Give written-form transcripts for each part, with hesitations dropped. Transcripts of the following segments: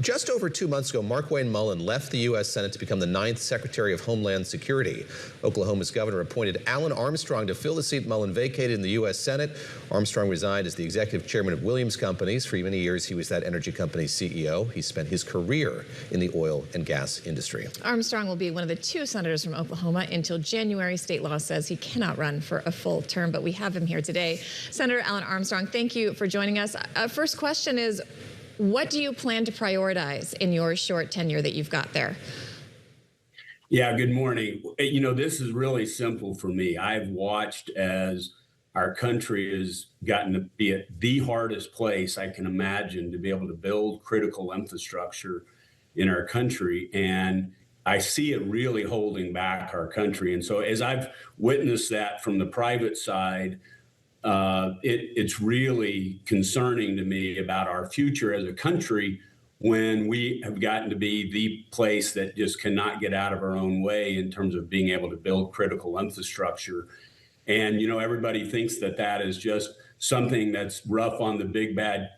Just over 2 months ago, Markwayne Mullin left the U.S. Senate to become the 9th Secretary of Homeland Security. Oklahoma's governor appointed Alan Armstrong to fill the seat Mullin vacated in the U.S. Senate. Armstrong resigned as the executive chairman of Williams Companies. For many years, he was that energy company's CEO. He spent his career in the oil and gas industry. Armstrong will be one of the 2 senators from Oklahoma until January. State law says he cannot run for a full term, but we have him here today. Senator Alan Armstrong, thank you for joining us. First question is, what do you plan to prioritize in your short tenure that you've got there? Yeah, good morning. You know, this is really simple for me. I've watched as our country has gotten to be at the hardest place I can imagine to be able to build critical infrastructure in our country. And I see it really holding back our country. And so as I've witnessed that from the private side, it's really concerning to me about our future as a country when we have gotten to be the place that just cannot get out of our own way in terms of being able to build critical infrastructure. And, you know, everybody thinks that that is just something that's rough on the big bad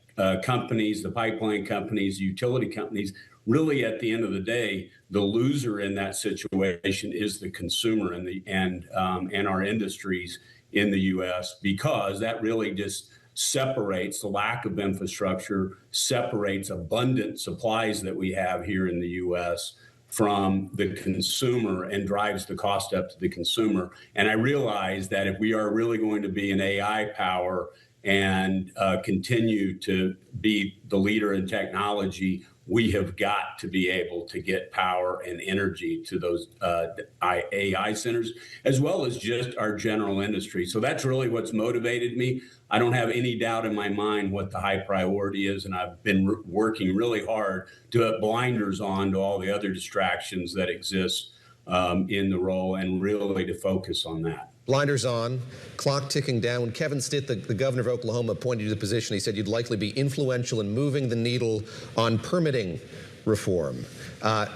companies, the pipeline companies, utility companies. Really, at the end of the day, the loser in that situation is the consumer and our industries in the U.S., because that really just separates the lack of infrastructure, separates abundant supplies that we have here in the U.S. from the consumer and drives the cost up to the consumer. And I realize that if we are really going to be an AI power and continue to be the leader in technology, we have got to be able to get power and energy to those AI centers, as well as just our general industry. So that's really what's motivated me. I don't have any doubt in my mind what the high priority is, and I've been working really hard to have blinders on to all the other distractions that exist in the role and really to focus on that. Blinders on, clock ticking down. When Kevin Stitt, the governor of Oklahoma, appointed you to the position, he said you'd likely be influential in moving the needle on permitting reform.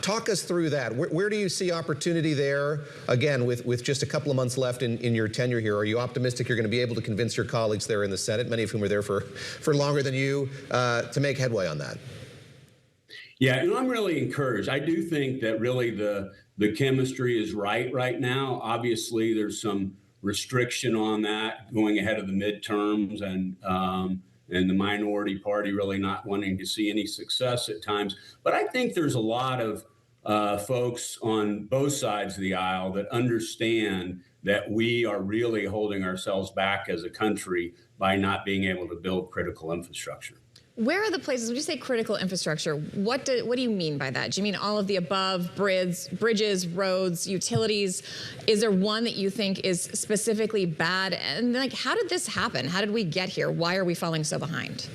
Talk us through that. Where do you see opportunity there? Again, with just a couple of months left in your tenure here, are you optimistic you're going to be able to convince your colleagues there in the Senate, many of whom are there for longer than you, to make headway on that? Yeah, and I'm really encouraged. I do think that really the chemistry is right now. Obviously, there's some restriction on that going ahead of the midterms and the minority party really not wanting to see any success at times. But I think there's a lot of folks on both sides of the aisle that understand that we are really holding ourselves back as a country by not being able to build critical infrastructure. Where are the places, when you say critical infrastructure, what do you mean by that? Do you mean all of the above, bridges, roads, utilities? Is there one that you think is specifically bad? And like, how did this happen? How did we get here? Why are we falling so behind?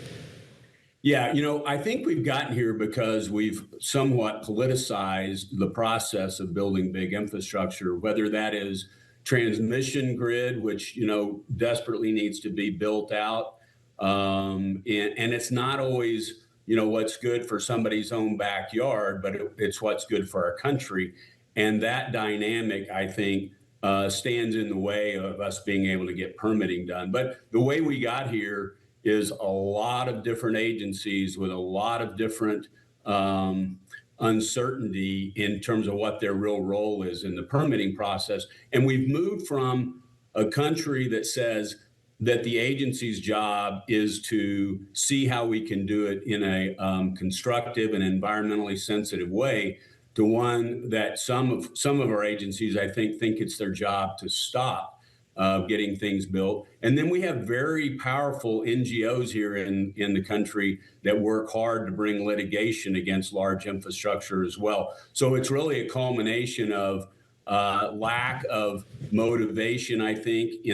Yeah, you know, I think we've gotten here because we've somewhat politicized the process of building big infrastructure, whether that is transmission grid, which, you know, desperately needs to be built out. And it's not always, you know, what's good for somebody's own backyard, but it's what's good for our country. And that dynamic, I think, stands in the way of us being able to get permitting done. But the way we got here is a lot of different agencies with a lot of different uncertainty in terms of what their real role is in the permitting process. And we've moved from a country that says that the agency's job is to see how we can do it in a constructive and environmentally sensitive way, to one that some of our agencies, I think it's their job to stop getting things built. And then we have very powerful NGOs here in the country that work hard to bring litigation against large infrastructure as well. So it's really a culmination of lack of motivation, I think,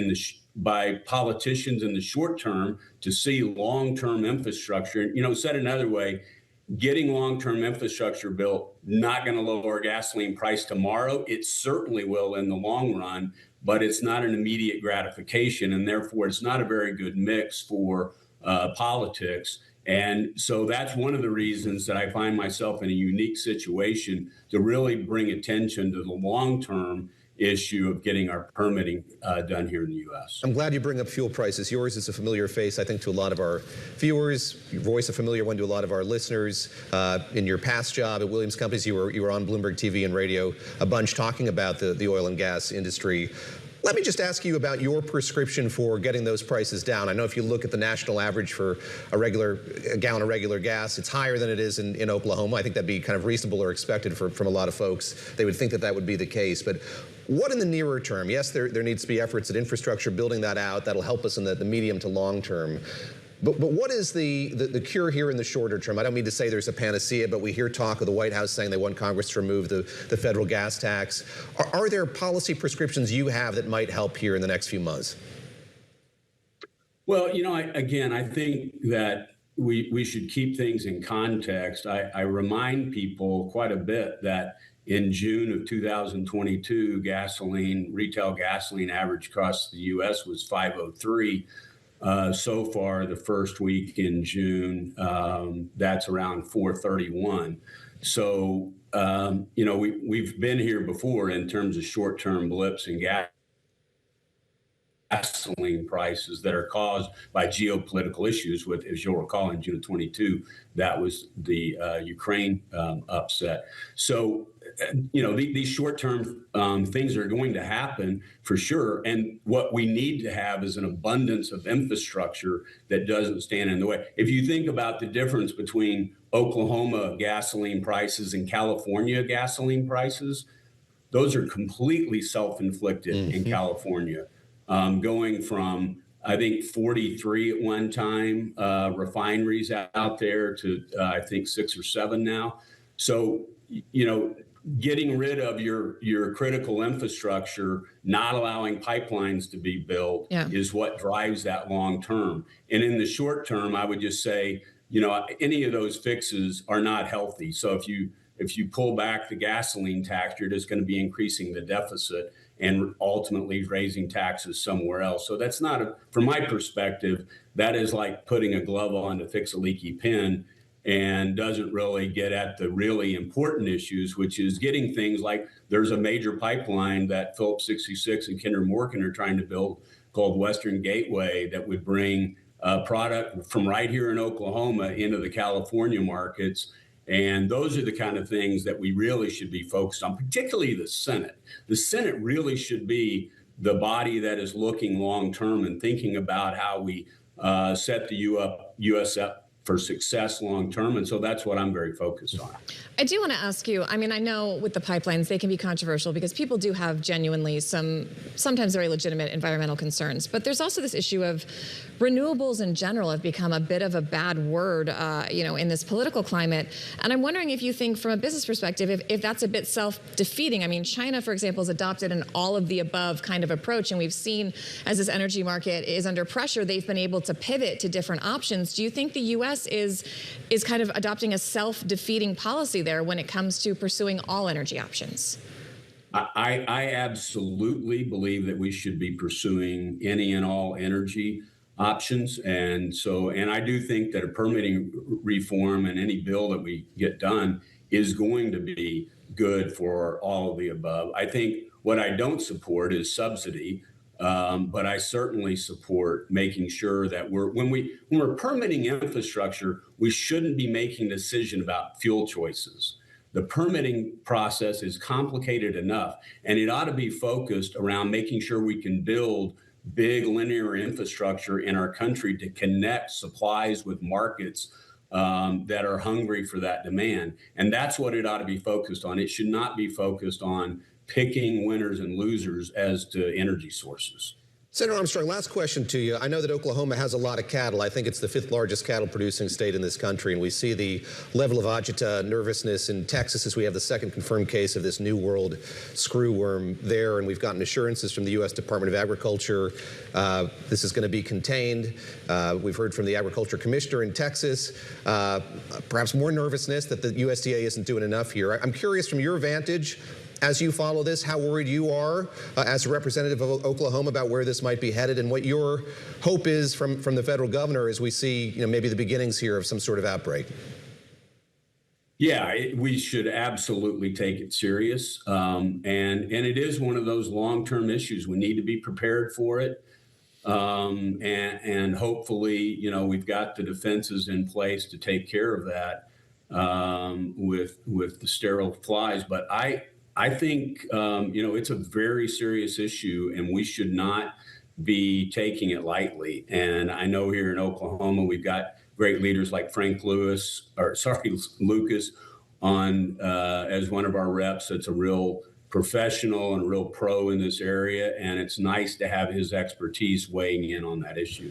by politicians in the short term to see long-term infrastructure. You know, said another way, getting long-term infrastructure built, not going to lower gasoline price tomorrow. It certainly will in the long run, but it's not an immediate gratification, and therefore it's not a very good mix for politics. And so that's one of the reasons that I find myself in a unique situation to really bring attention to the long term issue of getting our permitting done here in the U.S. I'm glad you bring up fuel prices. Yours is a familiar face, I think, to a lot of our viewers. Your voice a familiar one to a lot of our listeners. In your past job at Williams Companies, you were on Bloomberg TV and radio a bunch talking about the oil and gas industry. Let me just ask you about your prescription for getting those prices down. I know if you look at the national average for a gallon of regular gas, it's higher than it is in Oklahoma. I think that'd be kind of reasonable or expected from a lot of folks. They would think that would be the case. But what in the nearer term? Yes, there needs to be efforts at infrastructure, building that out. That'll help us in the medium to long term. But what is the cure here in the shorter term? I don't mean to say there's a panacea, but we hear talk of the White House saying they want Congress to remove the federal gas tax. Are there policy prescriptions you have that might help here in the next few months? Well, I think that we should keep things in context. I remind people quite a bit that in June of 2022, retail gasoline average cost in the U.S. was $5.03. So far, the first week in June, that's around 431. So, we've been here before in terms of short-term blips in gasoline prices that are caused by geopolitical issues. With, as you'll recall, in June of 22, that was the Ukraine upset. So, these short-term things are going to happen for sure. And what we need to have is an abundance of infrastructure that doesn't stand in the way. If you think about the difference between Oklahoma gasoline prices and California gasoline prices, those are completely self-inflicted in California. Going from, I think, 43 at one time refineries out there to, I think, 6 or 7 now. So, getting rid of your critical infrastructure, not allowing pipelines to be built is what drives that long term. And in the short term, I would just say, any of those fixes are not healthy. So if you pull back the gasoline tax, you're just going to be increasing the deficit and ultimately raising taxes somewhere else. So that's not, from my perspective, that is like putting a glove on to fix a leaky pen, and doesn't really get at the really important issues, which is getting things like, there's a major pipeline that Phillips 66 and Kinder Morgan are trying to build called Western Gateway that would bring product from right here in Oklahoma into the California markets. And those are the kind of things that we really should be focused on, particularly the Senate. The Senate really should be the body that is looking long term and thinking about how we set the U.S. up for success long term. And so that's what I'm very focused on. I do want to ask you, I know with the pipelines, they can be controversial because people do have genuinely sometimes very legitimate environmental concerns. But there's also this issue of renewables in general have become a bit of a bad word, in this political climate. And I'm wondering if you think from a business perspective, if that's a bit self-defeating. China, for example, has adopted an all of the above kind of approach. And we've seen as this energy market is under pressure, they've been able to pivot to different options. Do you think the U.S. is kind of adopting a self-defeating policy there when it comes to pursuing all energy options? I absolutely believe that we should be pursuing any and all energy options. And I do think that a permitting reform and any bill that we get done is going to be good for all of the above. I think what I don't support is subsidy. But I certainly support making sure that when we're permitting infrastructure, we shouldn't be making a decision about fuel choices. The permitting process is complicated enough, and it ought to be focused around making sure we can build big linear infrastructure in our country to connect supplies with markets that are hungry for that demand. And that's what it ought to be focused on. It should not be focused on picking winners and losers as to energy sources. Senator Armstrong, last question to you. I know that Oklahoma has a lot of cattle. I think it's the 5th largest cattle producing state in this country, and we see the level of agita, nervousness in Texas as we have the second confirmed case of this New World screwworm there, and we've gotten assurances from the U.S. Department of Agriculture this is going to be contained. We've heard from the Agriculture Commissioner in Texas, perhaps more nervousness that the USDA isn't doing enough here. I'm curious from your vantage, as you follow this, how worried you are as a representative of Oklahoma about where this might be headed, and what your hope is from the federal governor as we see maybe the beginnings here of some sort of outbreak. Yeah, we should absolutely take it serious. And it is one of those long-term issues. We need to be prepared for it. And hopefully, we've got the defenses in place to take care of that with the sterile flies. But I think, it's a very serious issue, and we should not be taking it lightly. And I know here in Oklahoma, we've got great leaders like Lucas on as one of our reps. That's a real professional and a real pro in this area. And it's nice to have his expertise weighing in on that issue.